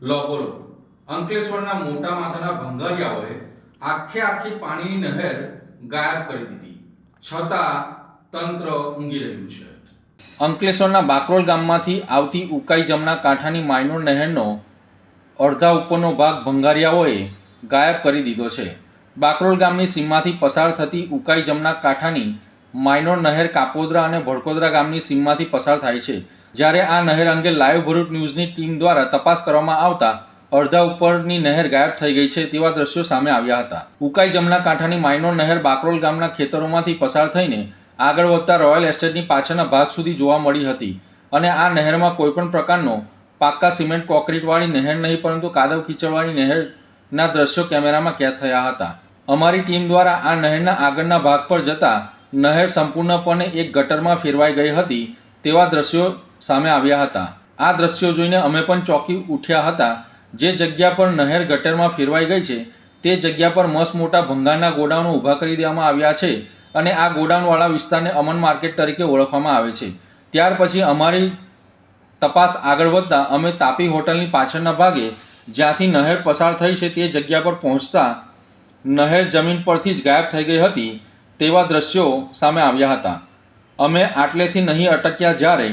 લો બોલો, અંકલેશ્વરના મોટા માથાના ભંગારિયાઓએ આખી પાણીની નહેર ગાયબ કરી દીધી, છતાં તંત્ર ઊંઘી રહ્યું છે. અંકલેશ્વરના બાકરોલ ગામમાંથી આવતી ઉકાઈ જમના કાંઠાની માઇનોર નહેરનો અડધા ઉપરનો ભાગ ભંગારિયાઓએ ગાયબ કરી દીધો છે. બાકરોલ ગામની સીમમાંથી પસાર થતી ઉકાઈ જમના કાંઠાની માઇનોર નહેર કાપોદ્રા અને ભડકોદરા ગામની સીમમાંથી પસાર થાય છે. જ્યારે આ નહેર અંગે લાઈવ ભરૂચ ન્યૂઝની ટીમ દ્વારા તપાસ કરવામાં આવતા અડધા ઉપરની નહેર ગાયબ થઈ ગઈ છે તેવા દ્રશ્યો સામે આવ્યા હતા. ઉકાઈ જમના કાંઠાની માઇનોર નહેર બાકરોલ ગામના ખેતરોમાંથી પસાર થઈને આગળ વધતા રોયલ એસ્ટેટની પાછળના ભાગ સુધી જોવા મળી હતી અને આ નહેરમાં કોઈપણ પ્રકારનો પાક્કા સિમેન્ટ કોન્ક્રીટવાળી નહેર નહીં પરંતુ કાદવ કીચડવાળી નહેરના દ્રશ્યો કેમેરામાં કેદ થયા હતા. અમારી ટીમ દ્વારા આ નહેરના આગળના ભાગ પર જતા નહેર સંપૂર્ણપણે એક ગટરમાં ફેરવાઈ ગઈ હતી તેવા દ્રશ્યો સામે આવ્યા હતા. આ દ્રશ્યો જોઈને અમે પણ ચોંકી ઉઠ્યા હતા. જે જગ્યા પર નહેર ગટરમાં ફેરવાઈ ગઈ છે તે જગ્યા પર મસ્ત મોટા ભંગારના ગોડાઉનો ઊભા કરી દેવામાં આવ્યા છે અને આ ગોડાઉનવાળા વિસ્તારને અમન માર્કેટ તરીકે ઓળખવામાં આવે છે. ત્યાર પછી અમારી તપાસ આગળ વધતા અમે તાપી હોટલની પાછળના ભાગે જ્યાંથી નહેર પસાર થઈ છે તે જગ્યા પર પહોંચતા નહેર જમીન પરથી જ ગાયબ થઈ ગઈ હતી તેવા દ્રશ્યો સામે આવ્યા હતા. અમે આટલેથી નહીં અટક્યા. જ્યારે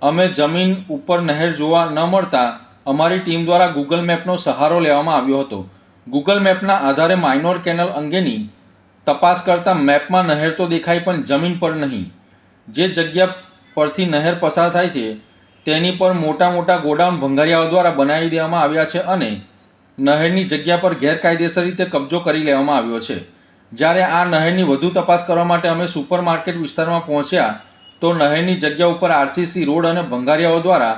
અમે જમીન ઉપર નહેર જોવા ન મળતા અમારી ટીમ દ્વારા ગૂગલ મેપનો સહારો લેવામાં આવ્યો હતો. ગૂગલ મેપના આધારે માઇનોર કેનલ અંગેની તપાસ કરતા મેપમાં નહેર તો દેખાય પણ જમીન પર નહીં. જે જગ્યા પરથી નહેર પસાર થાય છે તેની પર મોટા મોટા ગોડાઉન ભંગારિયાઓ દ્વારા બનાવી દેવામાં આવ્યા છે અને નહેરની જગ્યા પર ગેરકાયદેસર રીતે કબજો કરી લેવામાં આવ્યો છે. જ્યારે આ નહેરની વધુ તપાસ કરવા માટે અમે સુપર માર્કેટ વિસ્તારમાં પહોંચ્યા તો નહેરની જગ્યા ઉપર આરસીસી રોડ અને ભંગારિયાઓ દ્વારા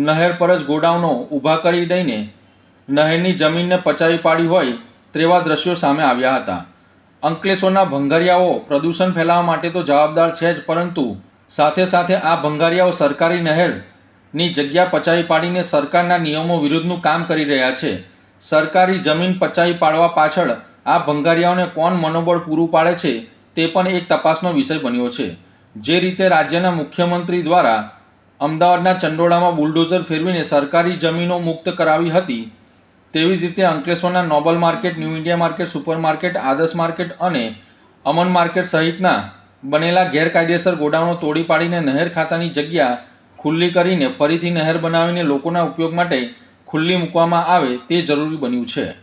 નહેર પર જ ગોડાઉનો ઊભા કરી દઈને નહેરની જમીનને પચાવી પાડી હોય તેવા દ્રશ્યો સામે આવ્યા હતા. અંકલેશ્વરના ભંગારિયાઓ પ્રદૂષણ ફેલાવવા માટે તો જવાબદાર છે જ, પરંતુ સાથે સાથે આ ભંગારિયાઓ સરકારી નહેરની જગ્યા પચાવી પાડીને સરકારના નિયમો વિરુદ્ધનું કામ કરી રહ્યા છે. સરકારી જમીન પચાવી પાડવા પાછળ આ ભંગારિયાઓને કોણ મનોબળ પૂરું પાડે છે તે પણ એક તપાસનો વિષય બન્યો છે. જે રીતે રાજ્યના મુખ્યમંત્રી દ્વારા અમદાવાદના ચંડોળામાં બુલડોઝર ફેરવીને સરકારી જમીનો મુક્ત કરાવી હતી તેવી જ રીતે અંકલેશ્વરના Noble market, New India market, super market, Adarsh market અને અમન માર્કેટ સહિતના બનેલા ગેરકાયદેસર ગોડાઉનો તોડી પાડીને નહેર ખાતાની જગ્યા ખુલ્લી કરીને ફરીથી નહેર બનાવીને લોકોના ઉપયોગ માટે ખુલ્લી મૂકવામાં આવે તે જરૂરી બન્યું છે.